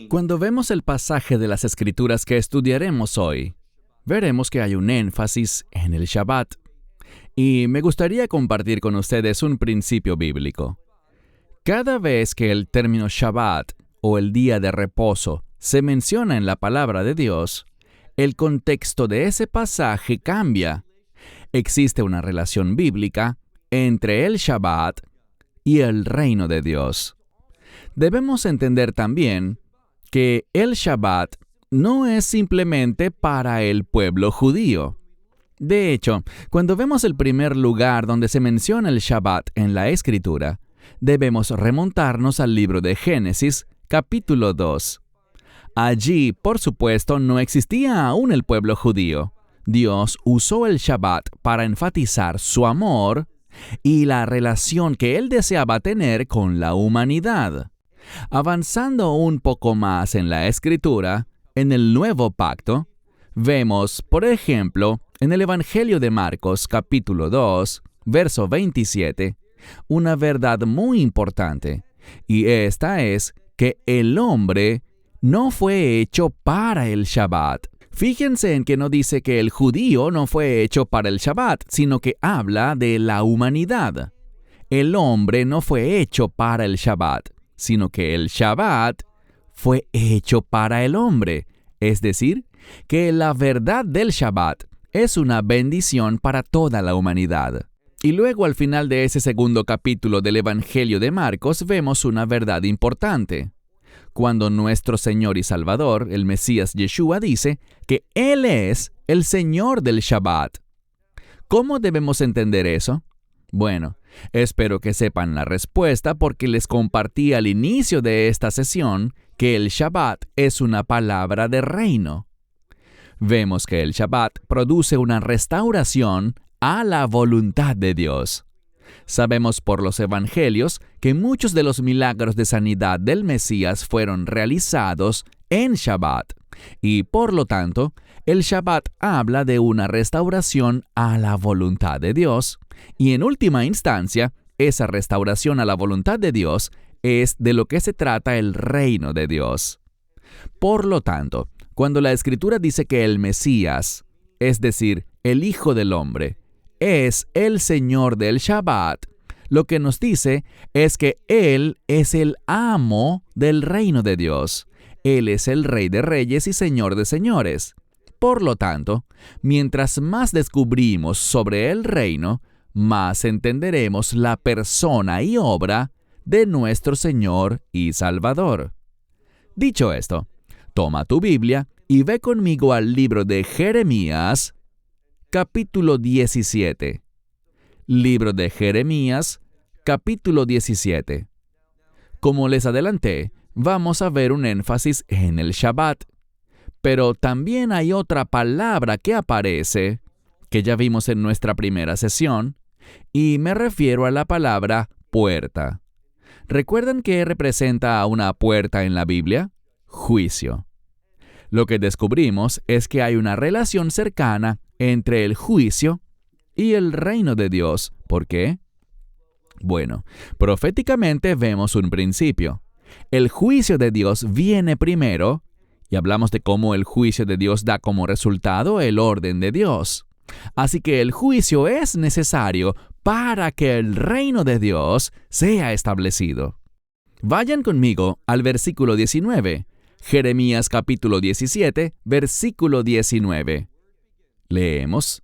Cuando vemos el pasaje de las Escrituras que estudiaremos hoy, veremos que hay un énfasis en el Shabbat. Y me gustaría compartir con ustedes un principio bíblico. Cada vez que el término Shabbat o el día de reposo se menciona en la palabra de Dios, el contexto de ese pasaje cambia. Existe una relación bíblica entre el Shabbat y el reino de Dios. Debemos entender también que el Shabbat no es simplemente para el pueblo judío. De hecho, cuando vemos el primer lugar donde se menciona el Shabbat en la Escritura, debemos remontarnos al libro de Génesis, capítulo 2. Allí, por supuesto, no existía aún el pueblo judío. Dios usó el Shabbat para enfatizar su amor y la relación que Él deseaba tener con la humanidad. Avanzando un poco más en la Escritura, en el Nuevo Pacto, vemos, por ejemplo, en el Evangelio de Marcos, capítulo 2, verso 27, una verdad muy importante, y esta es que el hombre no fue hecho para el Shabbat. Fíjense en que no dice que el judío no fue hecho para el Shabbat, sino que habla de la humanidad. El hombre no fue hecho para el Shabbat, sino que el Shabbat fue hecho para el hombre. Es decir, que la verdad del Shabbat es una bendición para toda la humanidad. Y luego al final de ese segundo capítulo del Evangelio de Marcos vemos una verdad importante. Cuando nuestro Señor y Salvador, el Mesías Yeshua, dice que Él es el Señor del Shabbat. ¿Cómo debemos entender eso? Bueno, espero que sepan la respuesta porque les compartí al inicio de esta sesión que el Shabbat es una palabra de reino. Vemos que el Shabbat produce una restauración a la voluntad de Dios. Sabemos por los evangelios que muchos de los milagros de sanidad del Mesías fueron realizados en Shabbat, y por lo tanto, el Shabbat habla de una restauración a la voluntad de Dios, y en última instancia, esa restauración a la voluntad de Dios es de lo que se trata el reino de Dios. Por lo tanto, cuando la Escritura dice que el Mesías, es decir, el Hijo del Hombre, es el Señor del Shabbat, lo que nos dice es que Él es el amo del reino de Dios. Él es el Rey de Reyes y Señor de Señores. Por lo tanto, mientras más descubrimos sobre el reino, más entenderemos la persona y obra de nuestro Señor y Salvador. Dicho esto, toma tu Biblia y ve conmigo al libro de Jeremías, capítulo 17. Libro de Jeremías, capítulo 17. Como les adelanté, vamos a ver un énfasis en el Shabbat. Pero también hay otra palabra que aparece, que ya vimos en nuestra primera sesión, y me refiero a la palabra puerta. ¿Recuerdan qué representa una puerta en la Biblia? Juicio. Lo que descubrimos es que hay una relación cercana entre el juicio y el reino de Dios. ¿Por qué? Bueno, proféticamente vemos un principio. El juicio de Dios viene primero, y hablamos de cómo el juicio de Dios da como resultado el orden de Dios. Así que el juicio es necesario para que el reino de Dios sea establecido. Vayan conmigo al versículo 19. Jeremías capítulo 17, versículo 19. Leemos.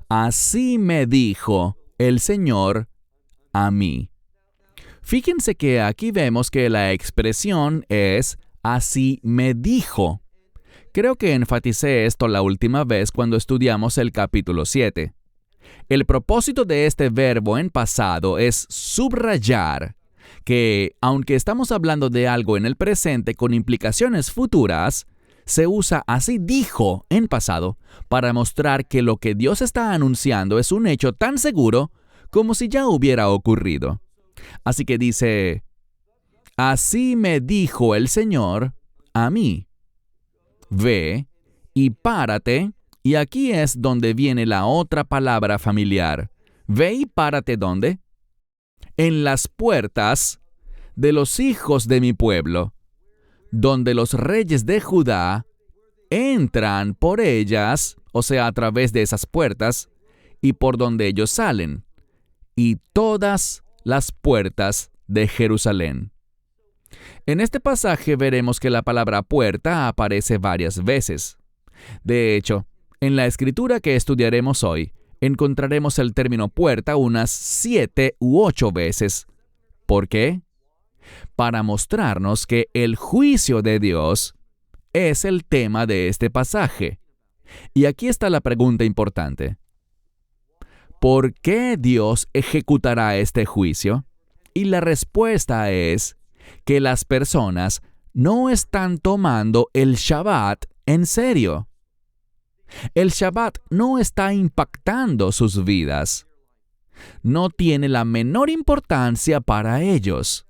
Así me dijo el Señor a mí. Fíjense que aquí vemos que la expresión es así me dijo. Creo que enfaticé esto la última vez cuando estudiamos el capítulo 7. El propósito de este verbo en pasado es subrayar que, aunque estamos hablando de algo en el presente con implicaciones futuras, se usa así dijo en pasado para mostrar que lo que Dios está anunciando es un hecho tan seguro como si ya hubiera ocurrido. Así que dice, Así me dijo el Señor a mí: ve y párate, y aquí es donde viene la otra palabra familiar. Ve y párate, ¿dónde? En las puertas de los hijos de mi pueblo, donde los reyes de Judá entran por ellas, o sea, a través de esas puertas, y por donde ellos salen, y todas las puertas de Jerusalén. En este pasaje veremos que la palabra puerta aparece varias veces. De hecho, en la escritura que estudiaremos hoy, encontraremos el término puerta unas 7 u 8 veces. ¿Por qué? Para mostrarnos que el juicio de Dios es el tema de este pasaje. Y aquí está la pregunta importante. ¿Por qué Dios ejecutará este juicio? Y la respuesta es que las personas no están tomando el Shabbat en serio. El Shabbat no está impactando sus vidas. No tiene la menor importancia para ellos.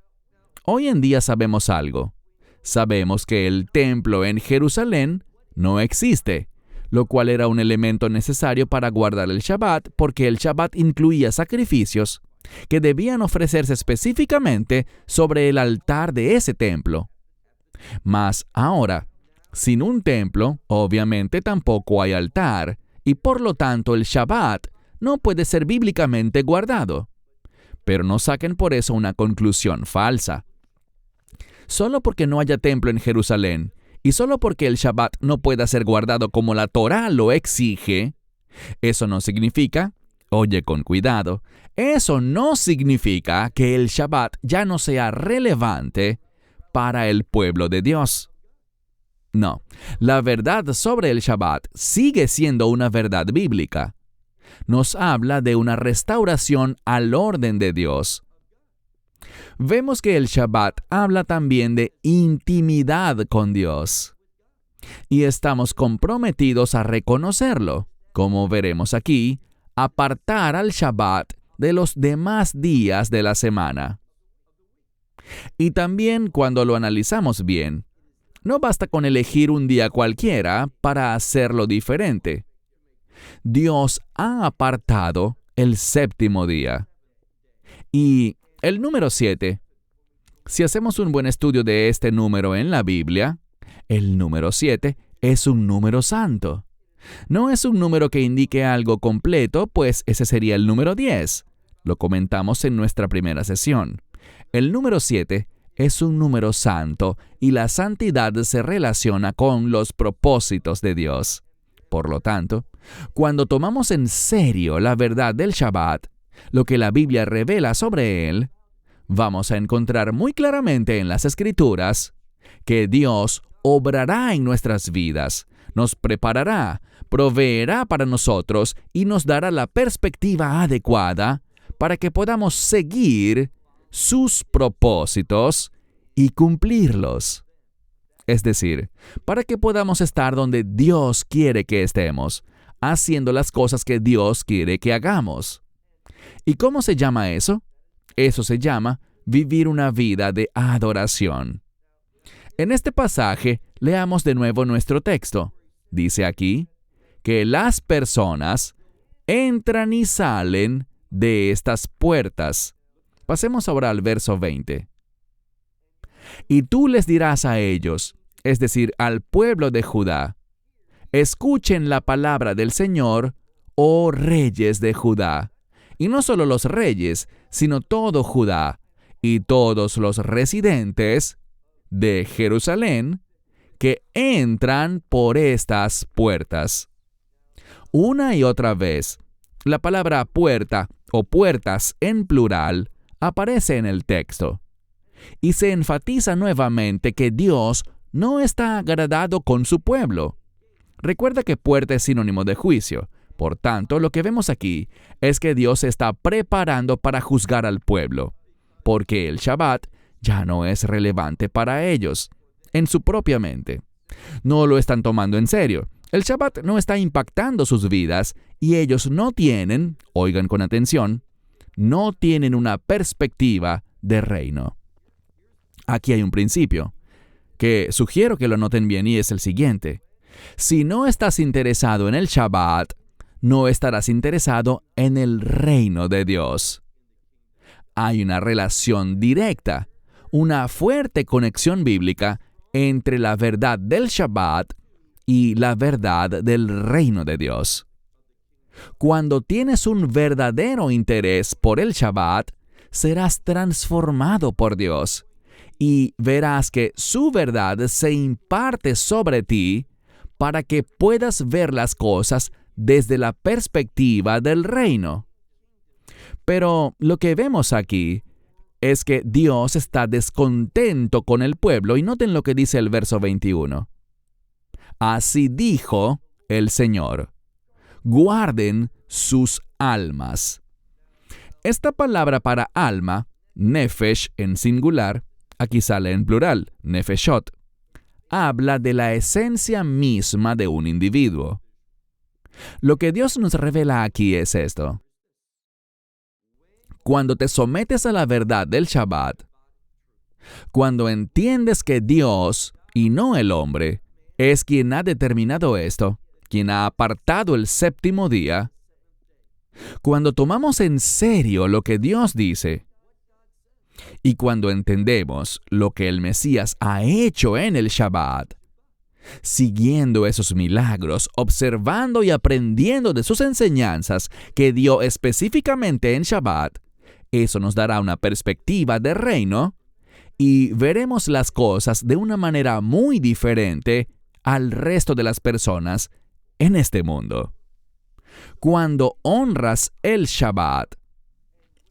Hoy en día sabemos algo. Sabemos que el templo en Jerusalén no existe, lo cual era un elemento necesario para guardar el Shabbat, porque el Shabbat incluía sacrificios que debían ofrecerse específicamente sobre el altar de ese templo. Mas ahora, sin un templo, obviamente tampoco hay altar, y por lo tanto el Shabbat no puede ser bíblicamente guardado. Pero no saquen por eso una conclusión falsa. Solo porque no haya templo en Jerusalén, y solo porque el Shabbat no pueda ser guardado como la Torá lo exige, eso no significa, oye con cuidado, eso no significa que el Shabbat ya no sea relevante para el pueblo de Dios. No, la verdad sobre el Shabbat sigue siendo una verdad bíblica. Nos habla de una restauración al orden de Dios. Vemos que el Shabbat habla también de intimidad con Dios. Y estamos comprometidos a reconocerlo, como veremos aquí, apartar al Shabbat de los demás días de la semana. Y también cuando lo analizamos bien, no basta con elegir un día cualquiera para hacerlo diferente. Dios ha apartado el séptimo día. Y el número 7, si hacemos un buen estudio de este número en la Biblia, el número 7 es un número santo. No es un número que indique algo completo, pues ese sería el número 10. Lo comentamos en nuestra primera sesión. El número 7 es un número santo y la santidad se relaciona con los propósitos de Dios. Por lo tanto, cuando tomamos en serio la verdad del Shabbat, lo que la Biblia revela sobre él, vamos a encontrar muy claramente en las Escrituras que Dios obrará en nuestras vidas, nos preparará, proveerá para nosotros y nos dará la perspectiva adecuada para que podamos seguir sus propósitos y cumplirlos. Es decir, para que podamos estar donde Dios quiere que estemos, haciendo las cosas que Dios quiere que hagamos. ¿Y cómo se llama eso? Eso se llama vivir una vida de adoración. En este pasaje, leamos de nuevo nuestro texto. Dice aquí que las personas entran y salen de estas puertas. Pasemos ahora al verso 20. Y tú les dirás a ellos, es decir, al pueblo de Judá: escuchen la palabra del Señor, oh reyes de Judá. Y no solo los reyes, sino todo Judá y todos los residentes de Jerusalén que entran por estas puertas. Una y otra vez, la palabra puerta o puertas en plural aparece en el texto. Y se enfatiza nuevamente que Dios no está agradado con su pueblo. Recuerda que puerta es sinónimo de juicio. Por tanto, lo que vemos aquí es que Dios se está preparando para juzgar al pueblo, porque el Shabbat ya no es relevante para ellos, en su propia mente. No lo están tomando en serio. El Shabbat no está impactando sus vidas y ellos no tienen, oigan con atención, no tienen una perspectiva de reino. Aquí hay un principio que sugiero que lo noten bien y es el siguiente. Si no estás interesado en el Shabbat, no estarás interesado en el reino de Dios. Hay una relación directa, una fuerte conexión bíblica entre la verdad del Shabbat y la verdad del reino de Dios. Cuando tienes un verdadero interés por el Shabbat, serás transformado por Dios y verás que su verdad se imparte sobre ti para que puedas ver las cosas desde la perspectiva del reino. Pero lo que vemos aquí es que Dios está descontento con el pueblo y noten lo que dice el verso 21. Así dijo el Señor, guarden sus almas. Esta palabra para alma, nefesh en singular, aquí sale en plural, nefeshot, habla de la esencia misma de un individuo. Lo que Dios nos revela aquí es esto. Cuando te sometes a la verdad del Shabbat, cuando entiendes que Dios, y no el hombre, es quien ha determinado esto, quien ha apartado el séptimo día, cuando tomamos en serio lo que Dios dice, y cuando entendemos lo que el Mesías ha hecho en el Shabbat, siguiendo esos milagros, observando y aprendiendo de sus enseñanzas que dio específicamente en Shabbat, eso nos dará una perspectiva de reino y veremos las cosas de una manera muy diferente al resto de las personas en este mundo. Cuando honras el Shabbat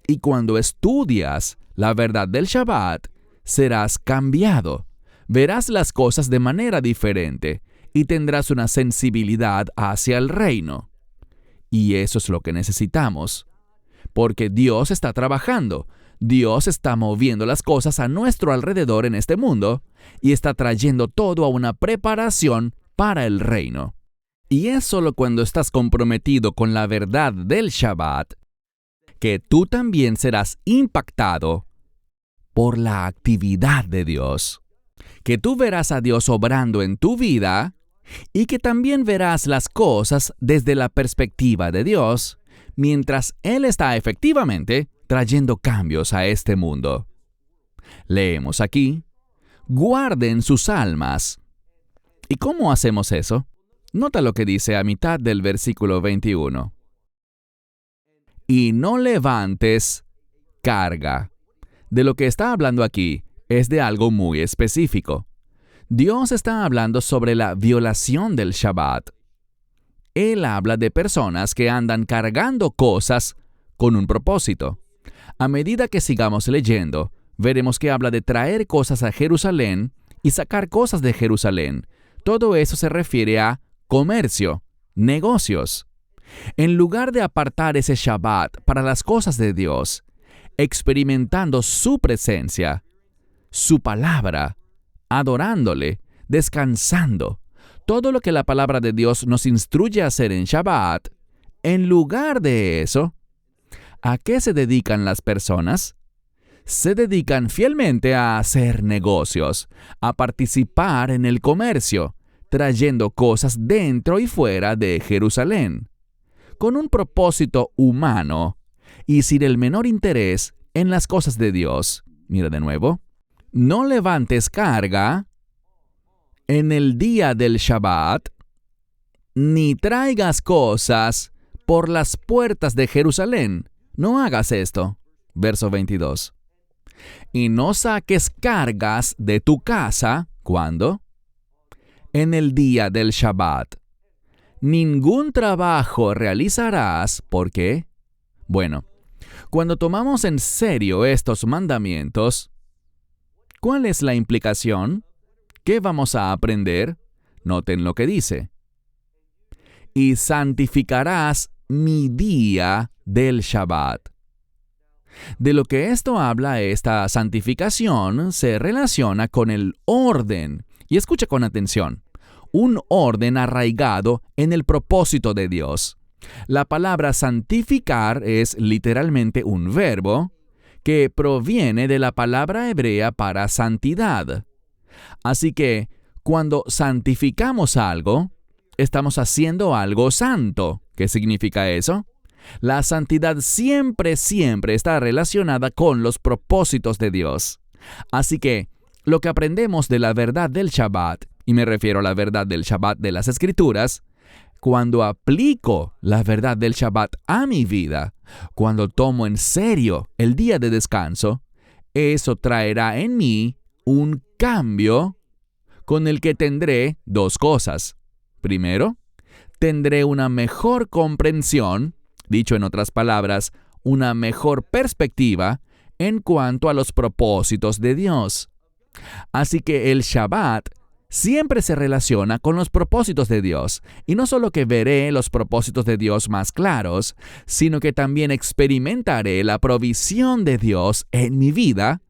y cuando estudias la verdad del Shabbat, serás cambiado. Verás las cosas de manera diferente y tendrás una sensibilidad hacia el reino. Y eso es lo que necesitamos, porque Dios está trabajando. Dios está moviendo las cosas a nuestro alrededor en este mundo y está trayendo todo a una preparación para el reino. Y es solo cuando estás comprometido con la verdad del Shabbat que tú también serás impactado por la actividad de Dios. Que tú verás a Dios obrando en tu vida y que también verás las cosas desde la perspectiva de Dios, mientras Él está efectivamente trayendo cambios a este mundo. Leemos aquí, guarden sus almas. ¿Y cómo hacemos eso? Nota lo que dice a mitad del versículo 21. Y no levantes carga. De lo que está hablando aquí es de algo muy específico. Dios está hablando sobre la violación del Shabbat. Él habla de personas que andan cargando cosas con un propósito. A medida que sigamos leyendo, veremos que habla de traer cosas a Jerusalén y sacar cosas de Jerusalén. Todo eso se refiere a comercio, negocios. En lugar de apartar ese Shabbat para las cosas de Dios, experimentando su presencia, su palabra, adorándole, descansando, todo lo que la palabra de Dios nos instruye a hacer en Shabbat, en lugar de eso, ¿a qué se dedican las personas? Se dedican fielmente a hacer negocios, a participar en el comercio, trayendo cosas dentro y fuera de Jerusalén, con un propósito humano y sin el menor interés en las cosas de Dios. Mira de nuevo. No levantes carga en el día del Shabbat, ni traigas cosas por las puertas de Jerusalén. No hagas esto. Verso 22. Y no saques cargas de tu casa, ¿cuándo? En el día del Shabbat. Ningún trabajo realizarás, ¿por qué? Bueno, cuando tomamos en serio estos mandamientos, ¿cuál es la implicación? ¿Qué vamos a aprender? Noten lo que dice. Y santificarás mi día del Shabbat. De lo que esto habla, esta santificación se relaciona con el orden. Y escucha con atención. Un orden arraigado en el propósito de Dios. La palabra santificar es literalmente un verbo que proviene de la palabra hebrea para santidad. Así que, cuando santificamos algo, estamos haciendo algo santo. ¿Qué significa eso? La santidad siempre está relacionada con los propósitos de Dios. Así que, lo que aprendemos de la verdad del Shabbat, y me refiero a la verdad del Shabbat de las Escrituras, cuando aplico la verdad del Shabbat a mi vida, cuando tomo en serio el día de descanso, eso traerá en mí un cambio con el que tendré dos cosas. Primero, tendré una mejor comprensión, dicho en otras palabras, una mejor perspectiva en cuanto a los propósitos de Dios. Así que el Shabbat siempre se relaciona con los propósitos de Dios, y no solo que veré los propósitos de Dios más claros, sino que también experimentaré la provisión de Dios en mi vida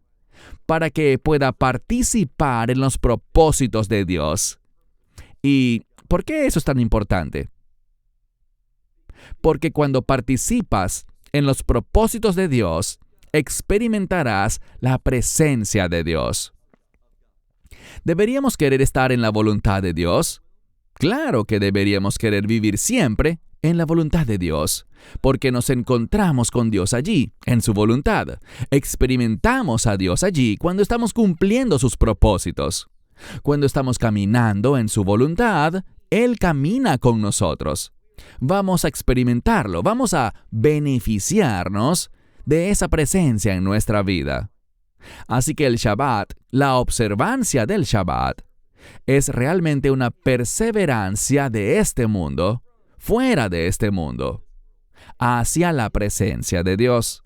para que pueda participar en los propósitos de Dios. ¿Y por qué eso es tan importante? Porque cuando participas en los propósitos de Dios, experimentarás la presencia de Dios. ¿Deberíamos querer estar en la voluntad de Dios? Claro que deberíamos querer vivir siempre en la voluntad de Dios, porque nos encontramos con Dios allí, en su voluntad. Experimentamos a Dios allí cuando estamos cumpliendo sus propósitos. Cuando estamos caminando en su voluntad, Él camina con nosotros. Vamos a experimentarlo, vamos a beneficiarnos de esa presencia en nuestra vida. Así que el Shabbat, la observancia del Shabbat, es realmente una perseverancia de este mundo, fuera de este mundo, hacia la presencia de Dios.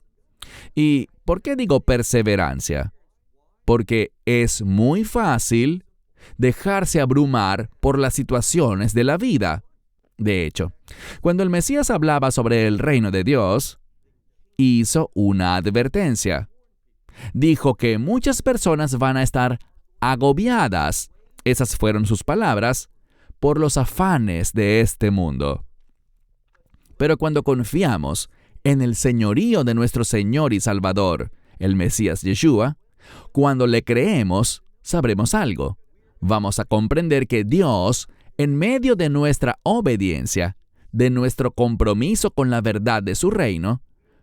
¿Y por qué digo perseverancia? Porque es muy fácil dejarse abrumar por las situaciones de la vida. De hecho, cuando el Mesías hablaba sobre el reino de Dios, hizo una advertencia. Dijo que muchas personas van a estar agobiadas, esas fueron sus palabras, por los afanes de este mundo. Pero cuando confiamos en el señorío de nuestro Señor y Salvador, el Mesías Yeshua, cuando le creemos, sabremos algo. Vamos a comprender que Dios, en medio de nuestra obediencia, de nuestro compromiso con la verdad de su reino,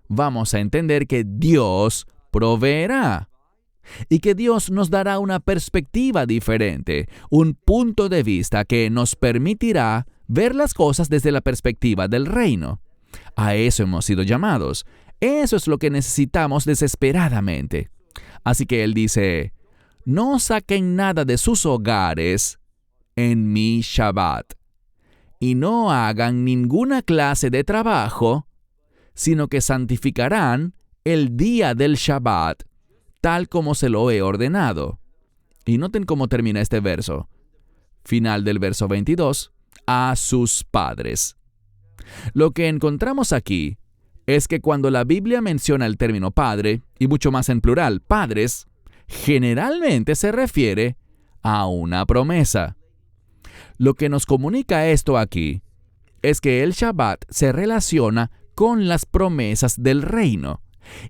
vamos a entender que Dios proveerá y que Dios nos dará una perspectiva diferente, un punto de vista que nos permitirá ver las cosas desde la perspectiva del reino. A eso hemos sido llamados. Eso es lo que necesitamos desesperadamente. Así que Él dice, no saquen nada de sus hogares en mi Shabbat, y no hagan ninguna clase de trabajo, sino que santificarán el día del Shabbat, tal como se lo he ordenado. Y noten cómo termina este verso. Final del verso 22, a sus padres. Lo que encontramos aquí es que cuando la Biblia menciona el término padre, y mucho más en plural, padres, generalmente se refiere a una promesa. Lo que nos comunica esto aquí es que el Shabbat se relaciona con las promesas del reino.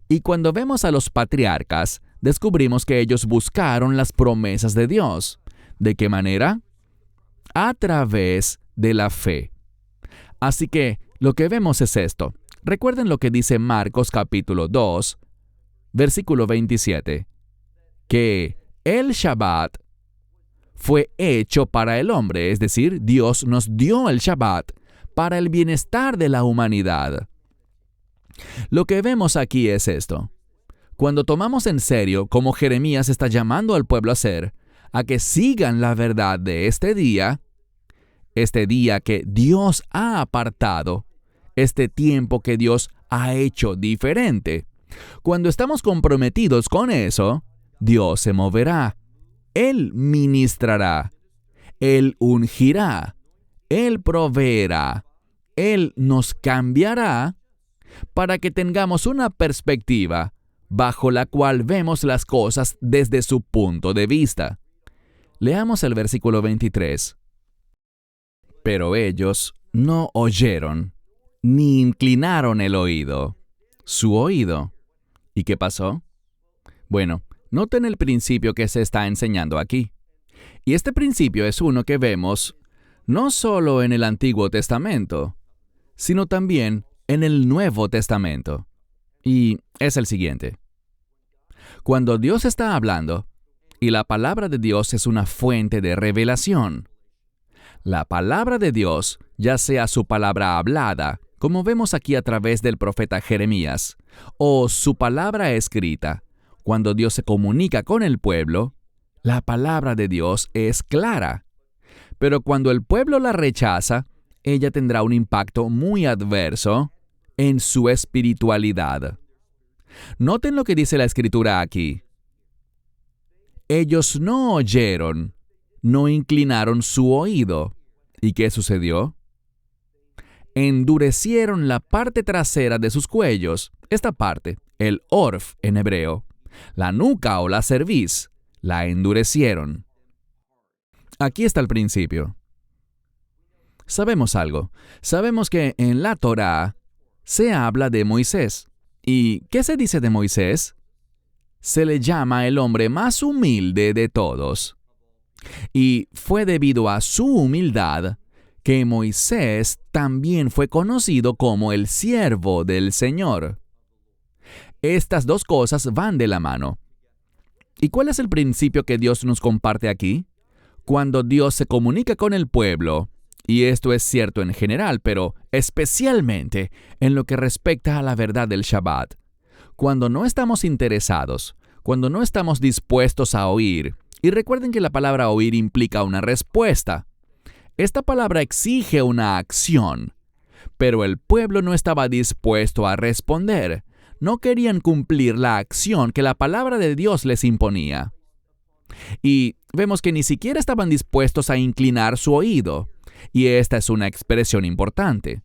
Y cuando vemos a los patriarcas, descubrimos que ellos buscaron las promesas de Dios. ¿De qué manera? A través de la fe. Así que lo que vemos es esto. Recuerden lo que dice Marcos capítulo 2, versículo 27, que el Shabbat fue hecho para el hombre, es decir, Dios nos dio el Shabbat para el bienestar de la humanidad. Lo que vemos aquí es esto. Cuando tomamos en serio, como Jeremías está llamando al pueblo a hacer, a que sigan la verdad de este día que Dios ha apartado, este tiempo que Dios ha hecho diferente. Cuando estamos comprometidos con eso, Dios se moverá. Él ministrará. Él ungirá. Él proveerá. Él nos cambiará para que tengamos una perspectiva bajo la cual vemos las cosas desde su punto de vista. Leamos el versículo 23. Pero ellos no oyeron, ni inclinaron el oído, su oído. ¿Y qué pasó? Bueno, noten el principio que se está enseñando aquí. Y este principio es uno que vemos no solo en el Antiguo Testamento, sino también en el Nuevo Testamento. Y es el siguiente. Cuando Dios está hablando, y la palabra de Dios es una fuente de revelación, la palabra de Dios, ya sea su palabra hablada, como vemos aquí a través del profeta Jeremías, o su palabra escrita, cuando Dios se comunica con el pueblo, la palabra de Dios es clara. Pero cuando el pueblo la rechaza, ella tendrá un impacto muy adverso en su espiritualidad. Noten lo que dice la Escritura aquí. Ellos no oyeron, no inclinaron su oído. ¿Y qué sucedió? Endurecieron la parte trasera de sus cuellos. Esta parte, el orf en hebreo, la nuca o la cerviz, la endurecieron. Aquí está el principio. Sabemos algo. Sabemos que en la Torá se habla de Moisés. ¿Y qué se dice de Moisés? Se le llama el hombre más humilde de todos. Y fue debido a su humildad que Moisés también fue conocido como el siervo del Señor. Estas dos cosas van de la mano. ¿Y cuál es el principio que Dios nos comparte aquí? Cuando Dios se comunica con el pueblo, y esto es cierto en general, pero especialmente en lo que respecta a la verdad del Shabbat, cuando no estamos interesados, cuando no estamos dispuestos a oír, y recuerden que la palabra oír implica una respuesta. Esta palabra exige una acción, pero el pueblo no estaba dispuesto a responder. No querían cumplir la acción que la palabra de Dios les imponía. Y vemos que ni siquiera estaban dispuestos a inclinar su oído. Y esta es una expresión importante.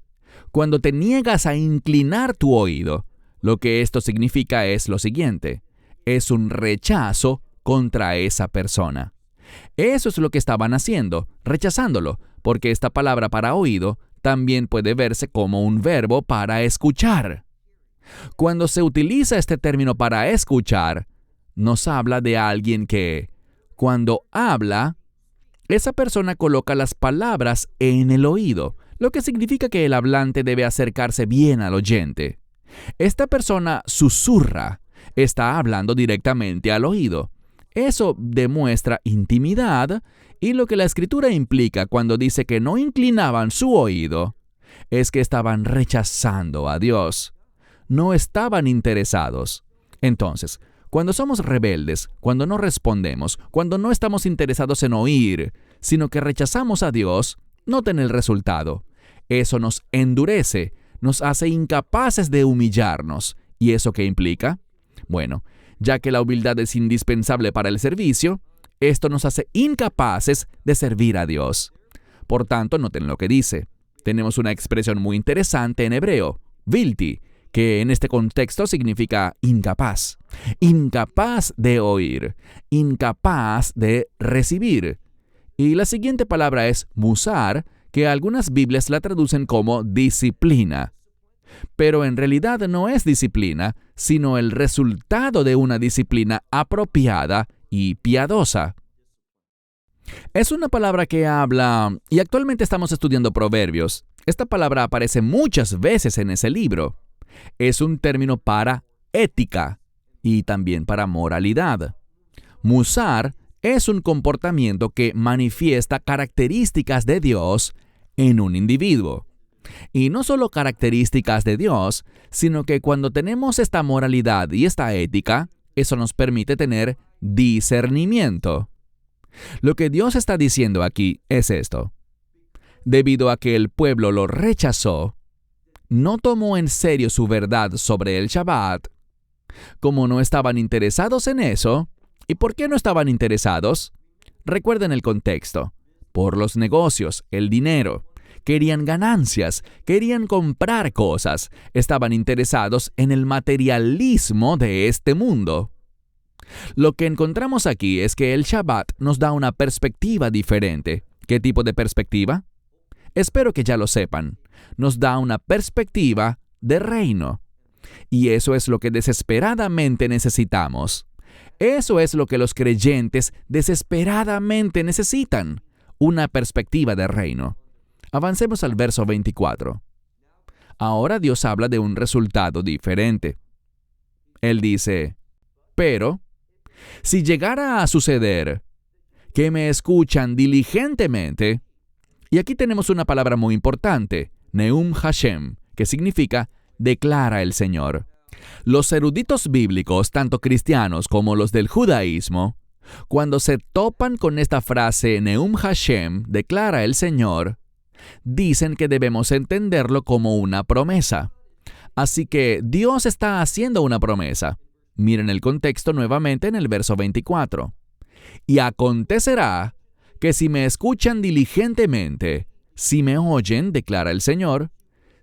Cuando te niegas a inclinar tu oído, lo que esto significa es lo siguiente. Es un rechazo contra esa persona. Eso es lo que estaban haciendo, rechazándolo, porque esta palabra para oído también puede verse como un verbo para escuchar. Cuando se utiliza este término para escuchar, nos habla de alguien que, cuando habla, esa persona coloca las palabras en el oído, lo que significa que el hablante debe acercarse bien al oyente. Esta persona susurra, está hablando directamente al oído. Eso demuestra intimidad, y lo que la Escritura implica cuando dice que no inclinaban su oído es que estaban rechazando a Dios. No estaban interesados. Entonces, cuando somos rebeldes, cuando no respondemos, cuando no estamos interesados en oír, sino que rechazamos a Dios, noten el resultado. Eso nos endurece, nos hace incapaces de humillarnos. ¿Y eso qué implica? Bueno, ya que la humildad es indispensable para el servicio, esto nos hace incapaces de servir a Dios. Por tanto, noten lo que dice. Tenemos una expresión muy interesante en hebreo, vilti, que en este contexto significa incapaz. Incapaz de oír, incapaz de recibir. Y la siguiente palabra es musar, que algunas Biblias la traducen como disciplina. Pero en realidad no es disciplina, sino el resultado de una disciplina apropiada y piadosa. Es una palabra que habla, y actualmente estamos estudiando Proverbios. Esta palabra aparece muchas veces en ese libro. Es un término para ética y también para moralidad. Musar es un comportamiento que manifiesta características de Dios en un individuo. Y no solo características de Dios, sino que cuando tenemos esta moralidad y esta ética, eso nos permite tener discernimiento. Lo que Dios está diciendo aquí es esto. Debido a que el pueblo lo rechazó, no tomó en serio su verdad sobre el Shabbat. Como no estaban interesados en eso, ¿y por qué no estaban interesados? Recuerden el contexto. Por los negocios, el dinero. Querían ganancias, querían comprar cosas, estaban interesados en el materialismo de este mundo. Lo que encontramos aquí es que el Shabbat nos da una perspectiva diferente. ¿Qué tipo de perspectiva? Espero que ya lo sepan. Nos da una perspectiva de reino. Y eso es lo que desesperadamente necesitamos. Eso es lo que los creyentes desesperadamente necesitan, una perspectiva de reino. Avancemos al verso 24. Ahora Dios habla de un resultado diferente. Él dice, pero, si llegara a suceder que me escuchan diligentemente, y aquí tenemos una palabra muy importante, Neum Hashem, que significa declara el Señor. Los eruditos bíblicos, tanto cristianos como los del judaísmo, cuando se topan con esta frase Neum Hashem, declara el Señor, dicen que debemos entenderlo como una promesa. Así que Dios está haciendo una promesa. Miren el contexto nuevamente en el verso 24. Y acontecerá que si me escuchan diligentemente, si me oyen, declara el Señor,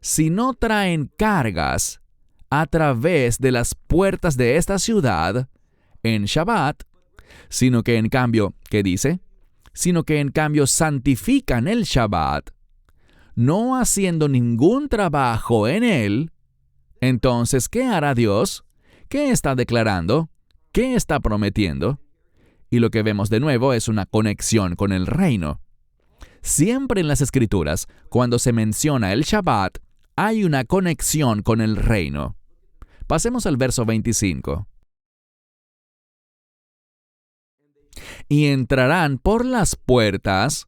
si no traen cargas a través de las puertas de esta ciudad en Shabbat, sino que en cambio, ¿qué dice? Sino que en cambio santifican el Shabbat, no haciendo ningún trabajo en él, entonces, ¿qué hará Dios? ¿Qué está declarando? ¿Qué está prometiendo? Y lo que vemos de nuevo es una conexión con el reino. Siempre en las Escrituras, cuando se menciona el Shabbat, hay una conexión con el reino. Pasemos al verso 25. Y entrarán por las puertas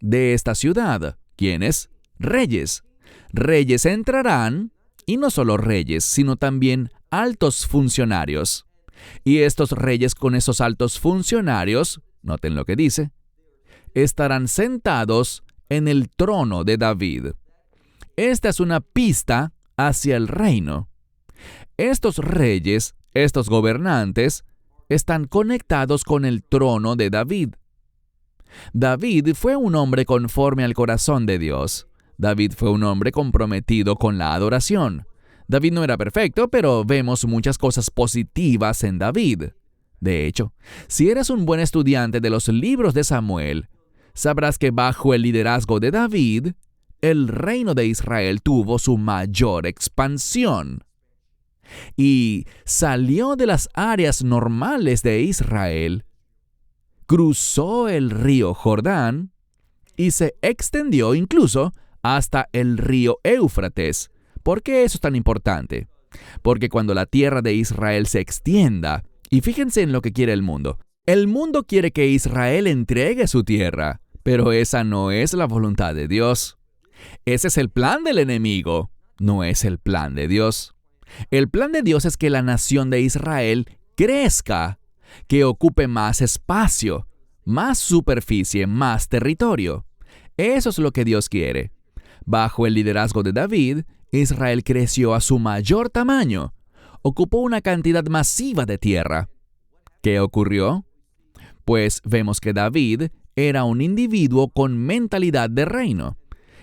de esta ciudad. ¿Quiénes? Reyes. Reyes entrarán, y no solo reyes, sino también altos funcionarios. Y estos reyes con esos altos funcionarios, noten lo que dice, estarán sentados en el trono de David. Esta es una pista hacia el reino. Estos reyes, estos gobernantes, están conectados con el trono de David. David fue un hombre conforme al corazón de Dios. David fue un hombre comprometido con la adoración. David no era perfecto, pero vemos muchas cosas positivas en David. De hecho, si eres un buen estudiante de los libros de Samuel, sabrás que bajo el liderazgo de David, el reino de Israel tuvo su mayor expansión. Y salió de las áreas normales de Israel, cruzó el río Jordán y se extendió incluso hasta el río Éufrates. ¿Por qué eso es tan importante? Porque cuando la tierra de Israel se extienda, y fíjense en lo que quiere el mundo quiere que Israel entregue su tierra, pero esa no es la voluntad de Dios. Ese es el plan del enemigo, no es el plan de Dios. El plan de Dios es que la nación de Israel crezca, que ocupe más espacio, más superficie, más territorio. Eso es lo que Dios quiere. Bajo el liderazgo de David, Israel creció a su mayor tamaño. Ocupó una cantidad masiva de tierra. ¿Qué ocurrió? Pues vemos que David era un individuo con mentalidad de reino.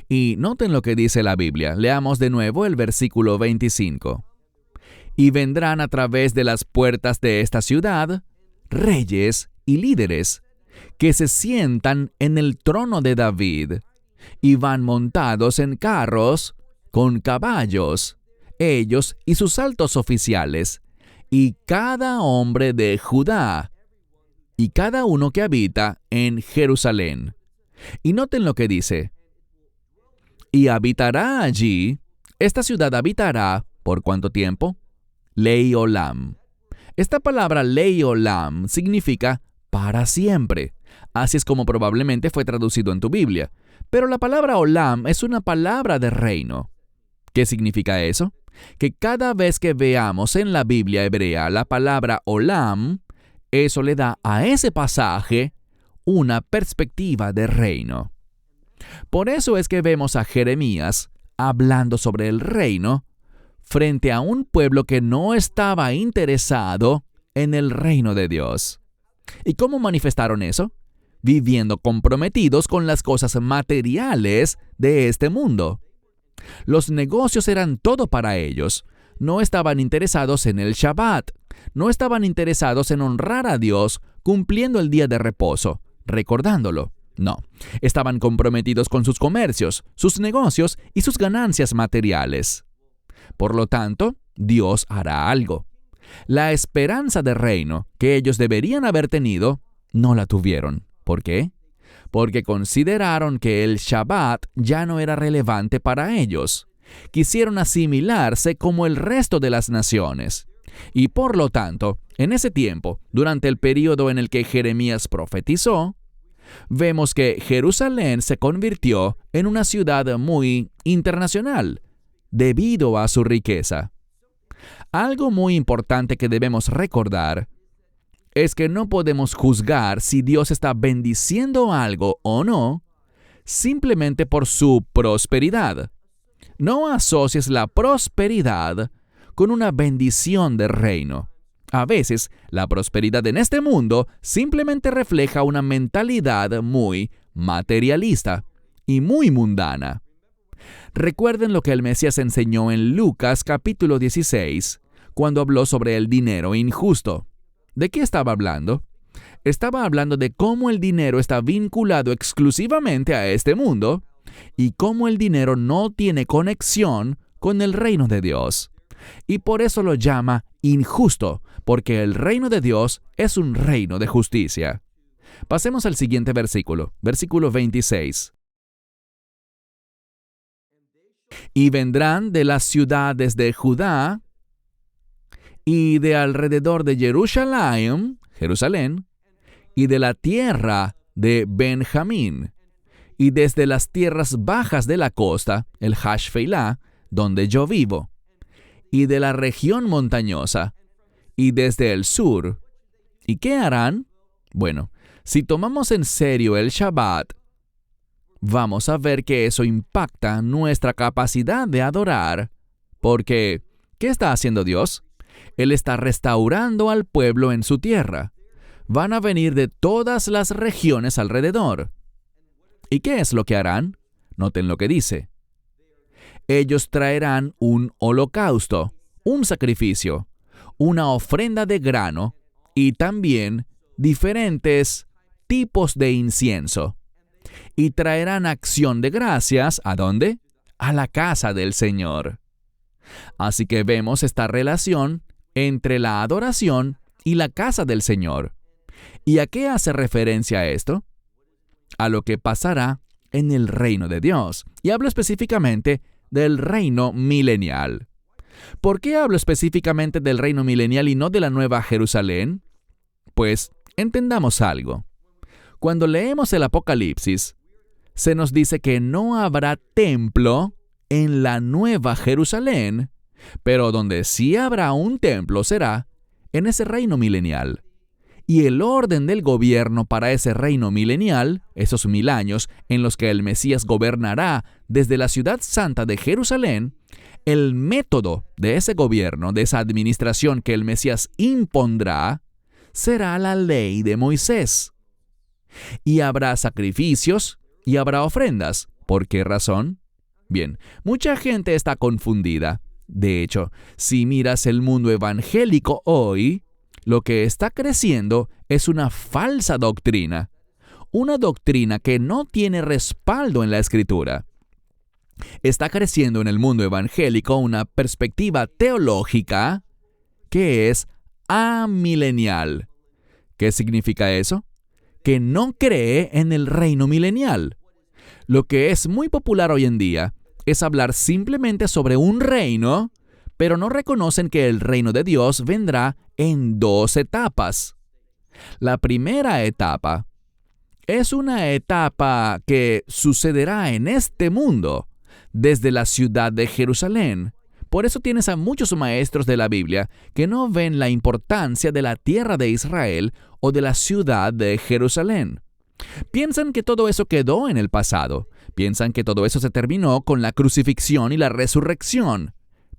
Y noten lo que dice la Biblia. Leamos de nuevo el versículo 25. Y vendrán a través de las puertas de esta ciudad reyes y líderes que se sientan en el trono de David y van montados en carros con caballos, ellos y sus altos oficiales, y cada hombre de Judá, y cada uno que habita en Jerusalén. Y noten lo que dice. Y habitará allí, esta ciudad habitará, ¿por cuánto tiempo? Lei Olam. Esta palabra Lei Olam significa para siempre. Así es como probablemente fue traducido en tu Biblia. Pero la palabra Olam es una palabra de reino. ¿Qué significa eso? Que cada vez que veamos en la Biblia hebrea la palabra Olam, eso le da a ese pasaje una perspectiva de reino. Por eso es que vemos a Jeremías hablando sobre el reino frente a un pueblo que no estaba interesado en el reino de Dios. ¿Y cómo manifestaron eso? Viviendo comprometidos con las cosas materiales de este mundo. Los negocios eran todo para ellos. No estaban interesados en el Shabbat. No estaban interesados en honrar a Dios cumpliendo el día de reposo, recordándolo. No, estaban comprometidos con sus comercios, sus negocios y sus ganancias materiales. Por lo tanto, Dios hará algo. La esperanza de reino que ellos deberían haber tenido, no la tuvieron. ¿Por qué? Porque consideraron que el Shabbat ya no era relevante para ellos. Quisieron asimilarse como el resto de las naciones. Y por lo tanto, en ese tiempo, durante el período en el que Jeremías profetizó, vemos que Jerusalén se convirtió en una ciudad muy internacional, debido a su riqueza. Algo muy importante que debemos recordar es que no podemos juzgar si Dios está bendiciendo algo o no, simplemente por su prosperidad. No asocies la prosperidad con una bendición del reino. A veces, la prosperidad en este mundo simplemente refleja una mentalidad muy materialista y muy mundana. Recuerden lo que el Mesías enseñó en Lucas capítulo 16, cuando habló sobre el dinero injusto. ¿De qué estaba hablando? Estaba hablando de cómo el dinero está vinculado exclusivamente a este mundo y cómo el dinero no tiene conexión con el reino de Dios. Y por eso lo llama injusto, porque el reino de Dios es un reino de justicia. Pasemos al siguiente versículo, versículo 26. Y vendrán de las ciudades de Judá y de alrededor de Jerusalén, y de la tierra de Benjamín, y desde las tierras bajas de la costa, el Hashfelá, donde yo vivo, y de la región montañosa, y desde el sur. ¿Y qué harán? Bueno, si tomamos en serio el Shabbat, vamos a ver que eso impacta nuestra capacidad de adorar, porque ¿qué está haciendo Dios? Él está restaurando al pueblo en su tierra. Van a venir de todas las regiones alrededor. ¿Y qué es lo que harán? Noten lo que dice. Ellos traerán un holocausto, un sacrificio, una ofrenda de grano y también diferentes tipos de incienso. Y traerán acción de gracias, ¿a dónde? A la casa del Señor. Así que vemos esta relación entre la adoración y la casa del Señor. ¿Y a qué hace referencia esto? A lo que pasará en el reino de Dios. Y hablo específicamente del reino milenial. ¿Por qué hablo específicamente del reino milenial y no de la Nueva Jerusalén? Pues entendamos algo. Cuando leemos el Apocalipsis, se nos dice que no habrá templo en la Nueva Jerusalén, pero donde sí habrá un templo será en ese reino milenial. Y el orden del gobierno para ese reino milenial, esos 1000 años en los que el Mesías gobernará desde la ciudad santa de Jerusalén, el método de ese gobierno, de esa administración que el Mesías impondrá, será la ley de Moisés. Y habrá sacrificios y habrá ofrendas. ¿Por qué razón? Bien, mucha gente está confundida. De hecho, si miras el mundo evangélico hoy, lo que está creciendo es una falsa doctrina. Una doctrina que no tiene respaldo en la Escritura. Está creciendo en el mundo evangélico una perspectiva teológica que es amilenial. ¿Qué significa eso? Que no cree en el reino milenial. Lo que es muy popular hoy en día es hablar simplemente sobre un reino, pero no reconocen que el reino de Dios vendrá en 2 etapas. La primera etapa es una etapa que sucederá en este mundo, desde la ciudad de Jerusalén. Por eso tienes a muchos maestros de la Biblia que no ven la importancia de la tierra de Israel o de la ciudad de Jerusalén. Piensan que todo eso quedó en el pasado. Piensan que todo eso se terminó con la crucifixión y la resurrección.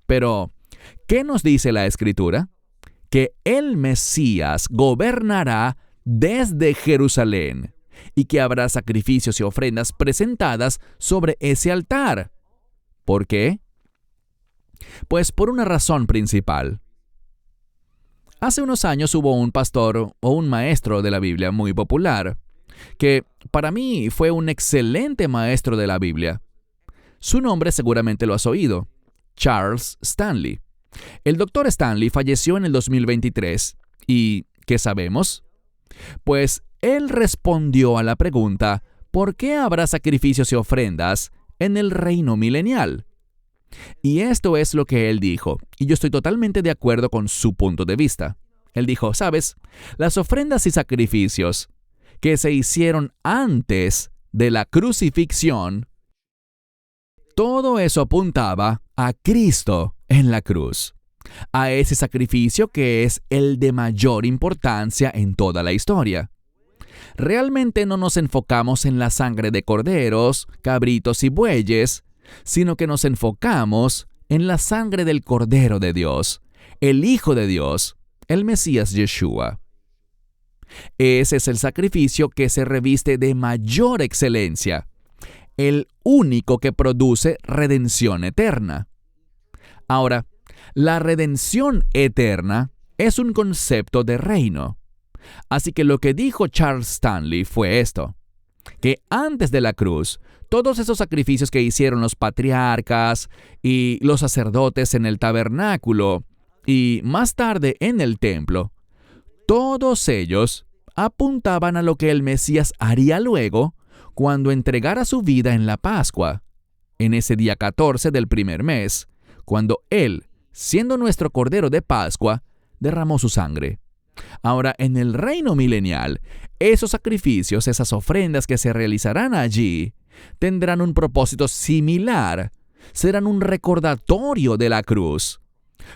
Pero, ¿qué nos dice la Escritura? Que el Mesías gobernará desde Jerusalén y que habrá sacrificios y ofrendas presentadas sobre ese altar. ¿Por qué? Pues por una razón principal. Hace unos años hubo un pastor o un maestro de la Biblia muy popular, que para mí fue un excelente maestro de la Biblia. Su nombre seguramente lo has oído, Charles Stanley. El Dr. Stanley falleció en el 2023. ¿Y qué sabemos? Pues él respondió a la pregunta, ¿por qué habrá sacrificios y ofrendas en el reino milenial? Y esto es lo que él dijo, y yo estoy totalmente de acuerdo con su punto de vista. Él dijo, ¿sabes? Las ofrendas y sacrificios que se hicieron antes de la crucifixión, todo eso apuntaba a Cristo en la cruz, a ese sacrificio que es el de mayor importancia en toda la historia. Realmente no nos enfocamos en la sangre de corderos, cabritos y bueyes, sino que nos enfocamos en la sangre del Cordero de Dios, el Hijo de Dios, el Mesías Yeshua. Ese es el sacrificio que se reviste de mayor excelencia, el único que produce redención eterna. Ahora, la redención eterna es un concepto de reino. Así que lo que dijo Charles Stanley fue esto, que antes de la cruz, todos esos sacrificios que hicieron los patriarcas y los sacerdotes en el tabernáculo y más tarde en el templo, todos ellos apuntaban a lo que el Mesías haría luego cuando entregara su vida en la Pascua, en ese día 14 del primer mes, cuando Él, siendo nuestro Cordero de Pascua, derramó su sangre. Ahora, en el reino milenial, esos sacrificios, esas ofrendas que se realizarán allí, tendrán un propósito similar, serán un recordatorio de la cruz,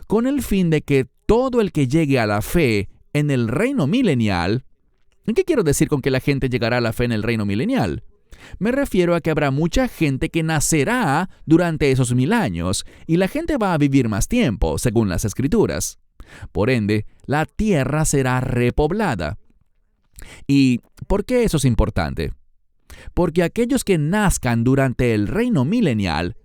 con el fin de que todo el que llegue a la fe en el reino milenial. ¿Qué quiero decir con que la gente llegará a la fe en el reino milenial? Me refiero a que habrá mucha gente que nacerá durante esos 1000 años y la gente va a vivir más tiempo, según las Escrituras. Por ende, la tierra será repoblada. ¿Y por qué eso es importante? Porque aquellos que nazcan durante el reino milenial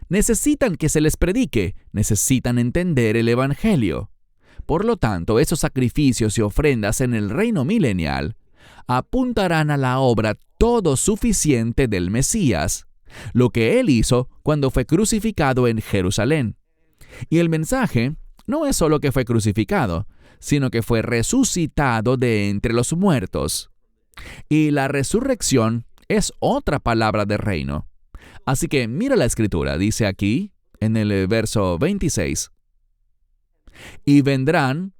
necesitan que se les predique, necesitan entender el Evangelio. Por lo tanto, esos sacrificios y ofrendas en el reino milenial apuntarán a la obra todo suficiente del Mesías, lo que Él hizo cuando fue crucificado en Jerusalén. Y el mensaje no es solo que fue crucificado, sino que fue resucitado de entre los muertos. Y la resurrección es otra palabra de reino. Así que mira la Escritura, dice aquí, en el verso 26. Y vendrán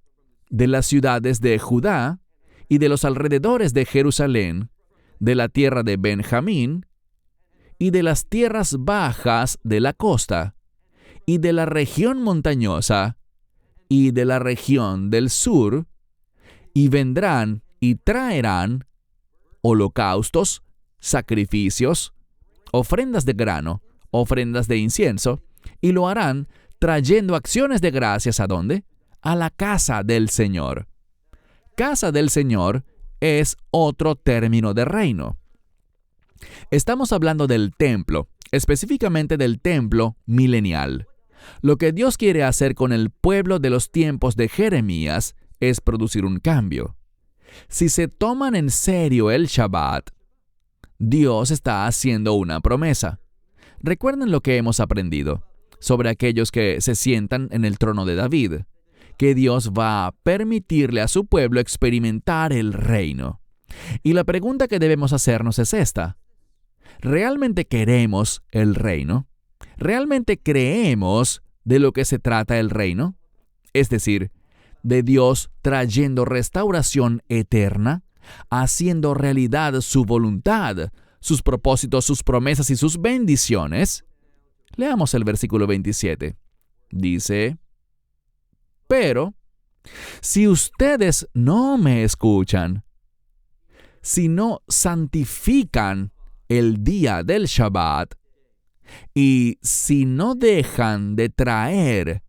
de las ciudades de Judá y de los alrededores de Jerusalén, de la tierra de Benjamín, y de las tierras bajas de la costa, y de la región montañosa, y de la región del sur, y vendrán y traerán holocaustos, sacrificios, ofrendas de grano, ofrendas de incienso, y lo harán trayendo acciones de gracias ¿a dónde? A la casa del Señor. Casa del Señor es otro término de reino. Estamos hablando del templo, específicamente del templo milenial. Lo que Dios quiere hacer con el pueblo de los tiempos de Jeremías es producir un cambio. Si se toman en serio el Shabbat, Dios está haciendo una promesa. Recuerden lo que hemos aprendido sobre aquellos que se sientan en el trono de David, que Dios va a permitirle a su pueblo experimentar el reino. Y la pregunta que debemos hacernos es esta: ¿realmente queremos el reino? ¿Realmente creemos de lo que se trata el reino? Es decir, de Dios trayendo restauración eterna, haciendo realidad su voluntad, sus propósitos, sus promesas y sus bendiciones. Leamos el versículo 27. Dice: pero si ustedes no me escuchan, si no santifican el día del Shabbat, y si no dejan de traer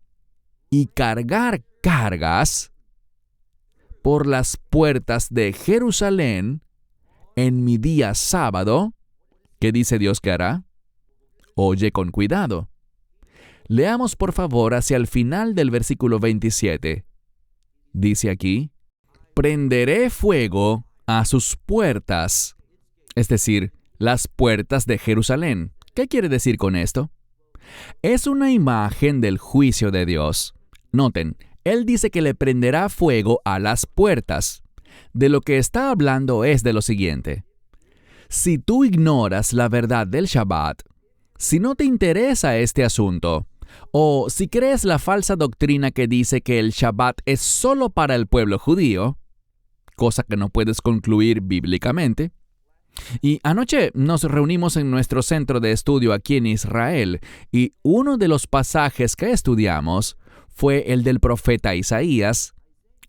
y cargar cargas por las puertas de Jerusalén en mi día sábado, ¿qué dice Dios que hará? Oye con cuidado. Leamos por favor hacia el final del versículo 27. Dice aquí: prenderé fuego a sus puertas, es decir, las puertas de Jerusalén. ¿Qué quiere decir con esto? Es una imagen del juicio de Dios, Noten, él dice que le prenderá fuego a las puertas. De lo que está hablando es de lo siguiente. Si tú ignoras la verdad del Shabbat, si no te interesa este asunto, o si crees la falsa doctrina que dice que el Shabbat es solo para el pueblo judío, cosa que no puedes concluir bíblicamente. Y anoche nos reunimos en nuestro centro de estudio aquí en Israel, y uno de los pasajes que estudiamos fue el del profeta Isaías,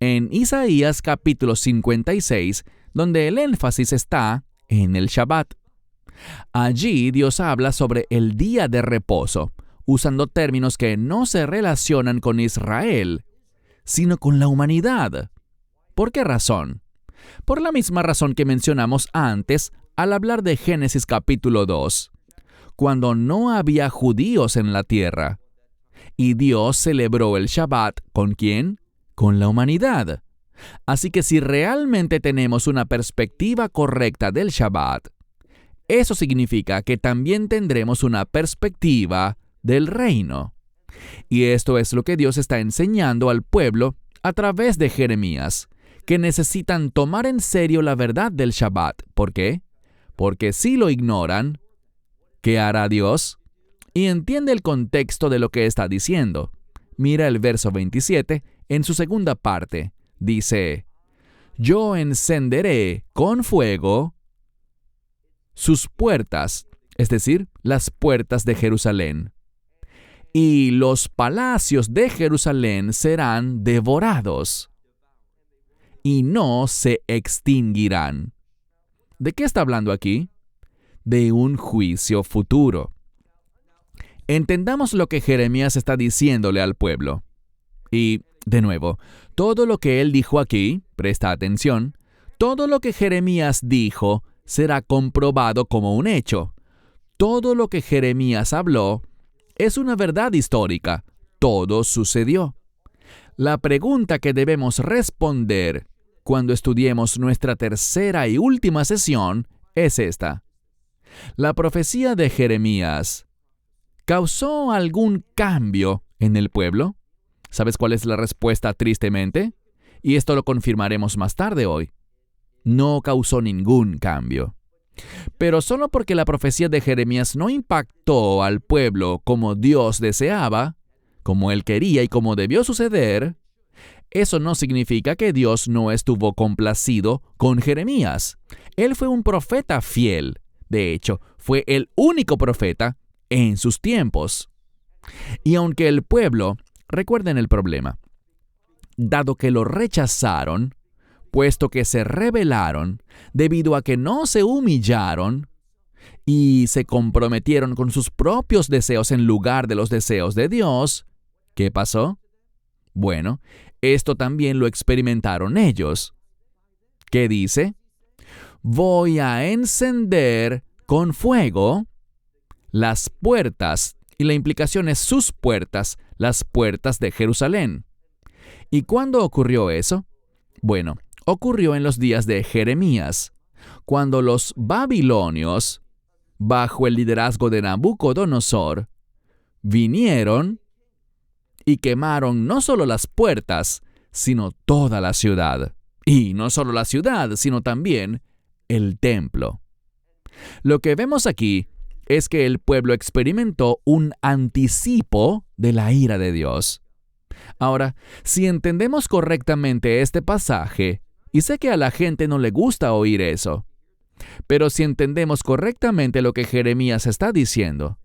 en Isaías capítulo 56, donde el énfasis está en el Shabbat. Allí Dios habla sobre el día de reposo, usando términos que no se relacionan con Israel, sino con la humanidad. ¿Por qué razón? Por la misma razón que mencionamos antes al hablar de Génesis capítulo 2, cuando no había judíos en la tierra. Y Dios celebró el Shabbat, ¿con quién? Con la humanidad. Así que si realmente tenemos una perspectiva correcta del Shabbat, eso significa que también tendremos una perspectiva del reino. Y esto es lo que Dios está enseñando al pueblo a través de Jeremías, que necesitan tomar en serio la verdad del Shabbat. ¿Por qué? Porque si lo ignoran, ¿qué hará Dios? Y entiende el contexto de lo que está diciendo. Mira el verso 27 en su segunda parte. Dice, yo encenderé con fuego sus puertas, es decir, las puertas de Jerusalén. Y los palacios de Jerusalén serán devorados y no se extinguirán. ¿De qué está hablando aquí? De un juicio futuro. Entendamos lo que Jeremías está diciéndole al pueblo. Y, de nuevo, todo lo que él dijo aquí, presta atención, todo lo que Jeremías dijo será comprobado como un hecho. Todo lo que Jeremías habló es una verdad histórica. Todo sucedió. La pregunta que debemos responder cuando estudiemos nuestra tercera y última sesión es esta. ¿La profecía de Jeremías causó algún cambio en el pueblo? ¿Sabes cuál es la respuesta tristemente? Y esto lo confirmaremos más tarde hoy. No causó ningún cambio. Pero solo porque la profecía de Jeremías no impactó al pueblo como Dios deseaba, como Él quería y como debió suceder, eso no significa que Dios no estuvo complacido con Jeremías. Él fue un profeta fiel. De hecho, fue el único profeta en sus tiempos. Y aunque el pueblo, recuerden el problema, dado que lo rechazaron, puesto que se rebelaron, debido a que no se humillaron y se comprometieron con sus propios deseos en lugar de los deseos de Dios, ¿qué pasó? Bueno, esto también lo experimentaron ellos. ¿Qué dice? Voy a encender con fuego las puertas, y la implicación es sus puertas, las puertas de Jerusalén. ¿Y cuándo ocurrió eso? Bueno, ocurrió en los días de Jeremías, cuando los babilonios, bajo el liderazgo de Nabucodonosor, vinieron y quemaron no solo las puertas, sino toda la ciudad. Y no solo la ciudad, sino también el templo. Lo que vemos aquí es que el pueblo experimentó un anticipo de la ira de Dios. Ahora, si entendemos correctamente este pasaje, y sé que a la gente no le gusta oír eso, pero si entendemos correctamente lo que Jeremías está diciendo,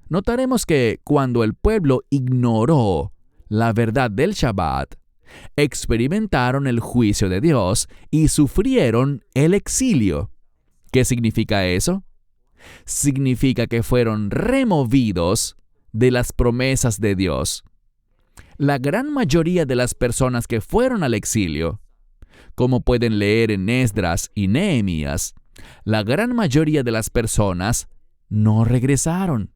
notaremos que cuando el pueblo ignoró la verdad del Shabbat, experimentaron el juicio de Dios y sufrieron el exilio. ¿Qué significa eso? Significa que fueron removidos de las promesas de Dios. La gran mayoría de las personas que fueron al exilio, como pueden leer en Esdras y Nehemías, la gran mayoría de las personas no regresaron.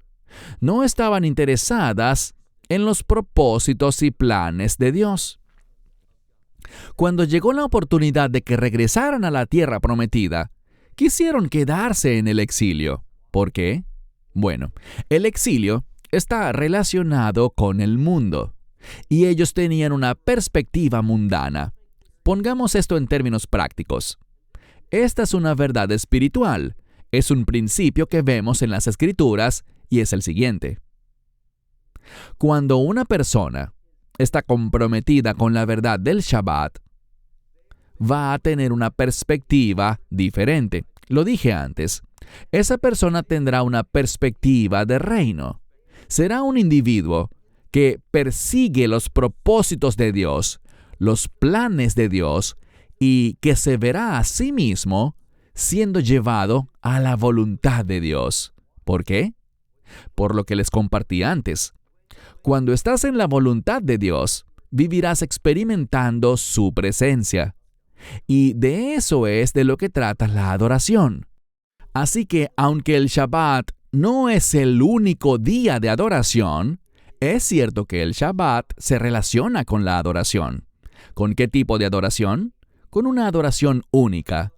No estaban interesadas en los propósitos y planes de Dios. Cuando llegó la oportunidad de que regresaran a la tierra prometida, quisieron quedarse en el exilio. ¿Por qué? Bueno, el exilio está relacionado con el mundo. y ellos tenían una perspectiva mundana. Pongamos esto en términos prácticos. Esta es una verdad espiritual. Es un principio que vemos en las Escrituras y es el siguiente. Cuando una persona está comprometida con la verdad del Shabbat, va a tener una perspectiva diferente. Lo dije antes. Esa persona tendrá una perspectiva de reino. Será un individuo que persigue los propósitos de Dios, los planes de Dios, y que se verá a sí mismo siendo llevado a la voluntad de Dios. ¿Por qué? Por lo que les compartí antes. Cuando estás en la voluntad de Dios, vivirás experimentando su presencia. Y de eso es de lo que trata la adoración. Así que, aunque el Shabbat no es el único día de adoración, es cierto que el Shabbat se relaciona con la adoración. ¿Con qué tipo de adoración? Con una adoración única.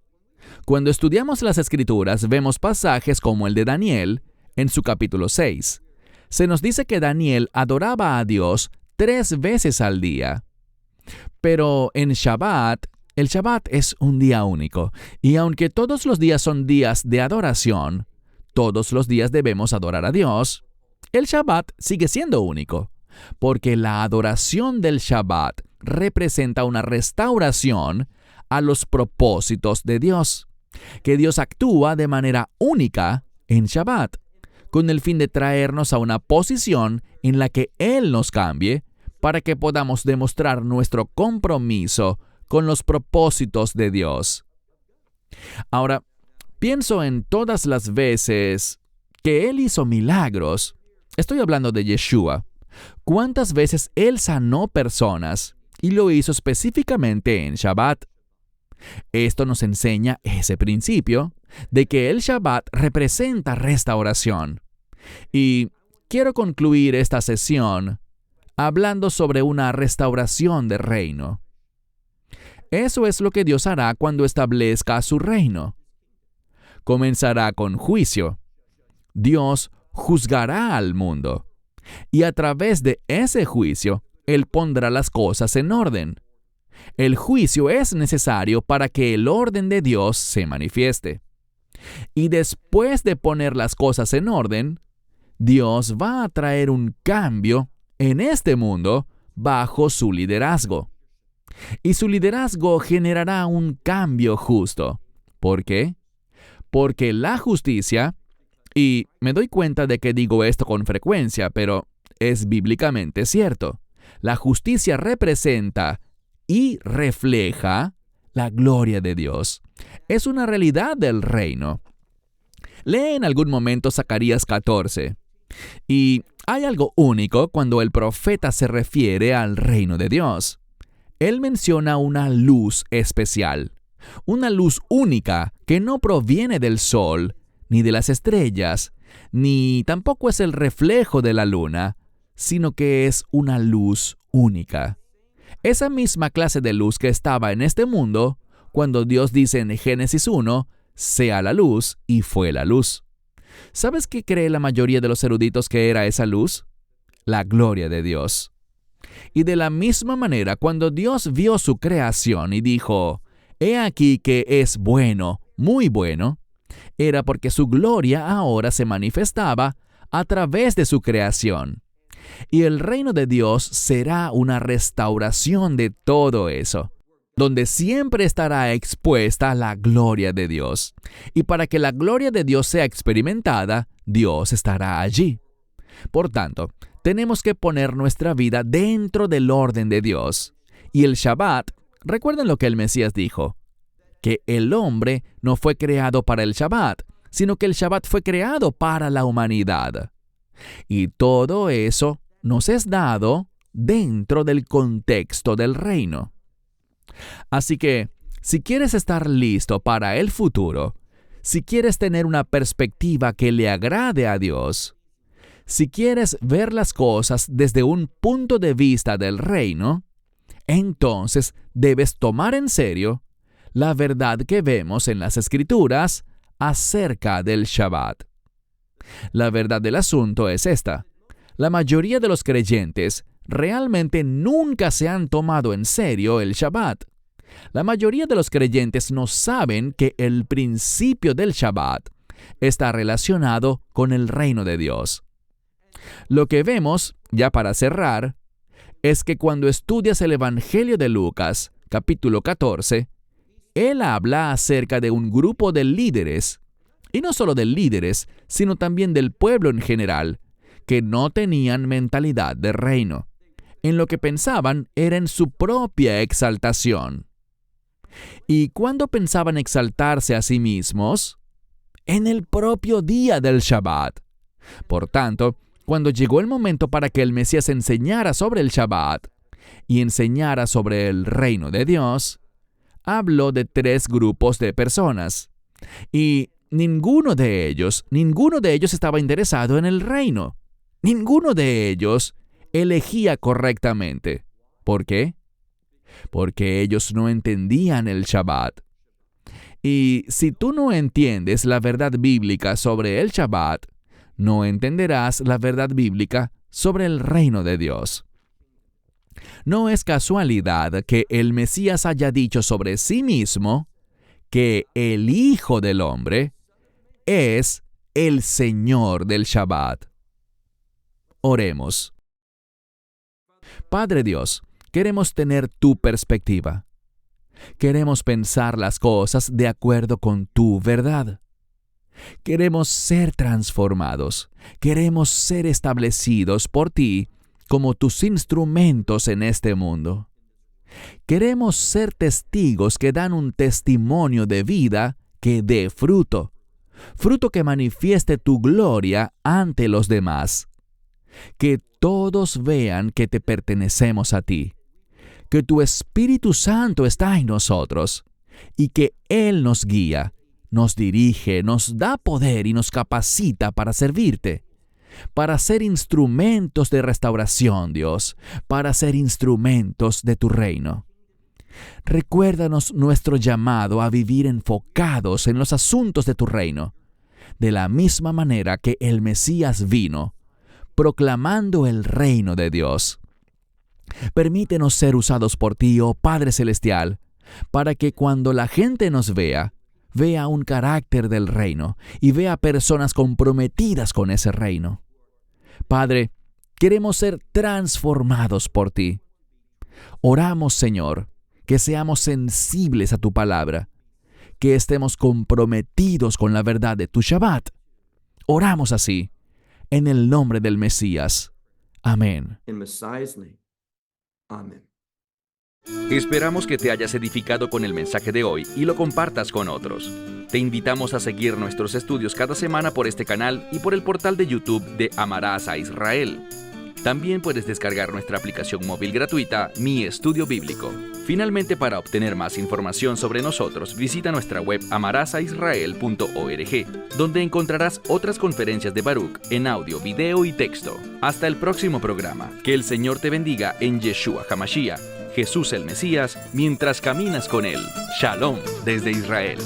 Cuando estudiamos las Escrituras, vemos pasajes como el de Daniel en su capítulo 6. Se nos dice que Daniel adoraba a Dios 3 veces al día. Pero en Shabbat, el Shabbat es un día único, y aunque todos los días son días de adoración, todos los días debemos adorar a Dios, el Shabbat sigue siendo único, porque la adoración del Shabbat representa una restauración a los propósitos de Dios, que Dios actúa de manera única en Shabbat, con el fin de traernos a una posición en la que Él nos cambie para que podamos demostrar nuestro compromiso con los propósitos de Dios. Ahora, pienso en todas las veces que Él hizo milagros. Estoy hablando de Yeshua. ¿Cuántas veces Él sanó personas y lo hizo específicamente en Shabbat? Esto nos enseña ese principio de que el Shabbat representa restauración. Y quiero concluir esta sesión hablando sobre una restauración del reino. Eso es lo que Dios hará cuando establezca su reino. Comenzará con juicio. Dios juzgará al mundo. Y a través de ese juicio, Él pondrá las cosas en orden. El juicio es necesario para que el orden de Dios se manifieste. Y después de poner las cosas en orden, Dios va a traer un cambio en este mundo bajo su liderazgo. Y su liderazgo generará un cambio justo. ¿Por qué? Porque la justicia, y me doy cuenta de que digo esto con frecuencia, pero es bíblicamente cierto. La justicia representa y refleja la gloria de Dios. Es una realidad del reino. Lee en algún momento Zacarías 14. Y hay algo único cuando el profeta se refiere al reino de Dios. Él menciona una luz especial, una luz única que no proviene del sol, ni de las estrellas, ni tampoco es el reflejo de la luna, sino que es una luz única. Esa misma clase de luz que estaba en este mundo, cuando Dios dice en Génesis 1, sea la luz, y fue la luz. ¿Sabes qué cree la mayoría de los eruditos que era esa luz? La gloria de Dios. Y de la misma manera, cuando Dios vio su creación y dijo, «He aquí que es bueno, muy bueno», era porque su gloria ahora se manifestaba a través de su creación. Y el reino de Dios será una restauración de todo eso, donde siempre estará expuesta la gloria de Dios. Y para que la gloria de Dios sea experimentada, Dios estará allí. Por tanto, tenemos que poner nuestra vida dentro del orden de Dios. Y el Shabbat, recuerden lo que el Mesías dijo, que el hombre no fue creado para el Shabbat, sino que el Shabbat fue creado para la humanidad. Y todo eso nos es dado dentro del contexto del reino. Así que, si quieres estar listo para el futuro, si quieres tener una perspectiva que le agrade a Dios, si quieres ver las cosas desde un punto de vista del reino, entonces debes tomar en serio la verdad que vemos en las Escrituras acerca del Shabbat. La verdad del asunto es esta. La mayoría de los creyentes realmente nunca se han tomado en serio el Shabbat. La mayoría de los creyentes no saben que el principio del Shabbat está relacionado con el reino de Dios. Lo que vemos, ya para cerrar, es que cuando estudias el Evangelio de Lucas, capítulo 14, él habla acerca de un grupo de líderes, y no solo de líderes, sino también del pueblo en general, que no tenían mentalidad de reino. En lo que pensaban era en su propia exaltación. ¿Y cuándo pensaban exaltarse a sí mismos? En el propio día del Shabbat. Por tanto, cuando llegó el momento para que el Mesías enseñara sobre el Shabbat y enseñara sobre el reino de Dios, habló de 3 grupos de personas. Y ninguno de ellos estaba interesado en el reino. Ninguno de ellos elegía correctamente. ¿Por qué? Porque ellos no entendían el Shabbat. Y si tú no entiendes la verdad bíblica sobre el Shabbat, no entenderás la verdad bíblica sobre el reino de Dios. No es casualidad que el Mesías haya dicho sobre sí mismo que el Hijo del Hombre es el Señor del Shabbat. Oremos. Padre Dios, queremos tener tu perspectiva. Queremos pensar las cosas de acuerdo con tu verdad. Queremos ser transformados. Queremos ser establecidos por ti como tus instrumentos en este mundo. Queremos ser testigos que dan un testimonio de vida que dé fruto. Fruto que manifieste tu gloria ante los demás. Que todos vean que te pertenecemos a ti. Que tu Espíritu Santo está en nosotros y que Él nos guía, nos dirige, nos da poder y nos capacita para servirte, para ser instrumentos de restauración, Dios, para ser instrumentos de tu reino. Recuérdanos nuestro llamado a vivir enfocados en los asuntos de tu reino, de la misma manera que el Mesías vino, proclamando el reino de Dios. Permítenos ser usados por ti, oh Padre Celestial, para que cuando la gente nos vea un carácter del reino y vea personas comprometidas con ese reino. Padre, queremos ser transformados por ti. Oramos, Señor, que seamos sensibles a tu palabra, que estemos comprometidos con la verdad de tu Shabbat. Oramos así, en el nombre del Mesías. Amén. In Messiah's name. Amen. Esperamos que te hayas edificado con el mensaje de hoy y lo compartas con otros. Te invitamos a seguir nuestros estudios cada semana por este canal y por el portal de YouTube de Amarás a Israel. También puedes descargar nuestra aplicación móvil gratuita, Mi Estudio Bíblico. Finalmente, para obtener más información sobre nosotros, visita nuestra web amarasaisrael.org, donde encontrarás otras conferencias de Baruch en audio, video y texto. Hasta el próximo programa. Que el Señor te bendiga en Yeshua HaMashiach, Jesús el Mesías, mientras caminas con Él. Shalom desde Israel.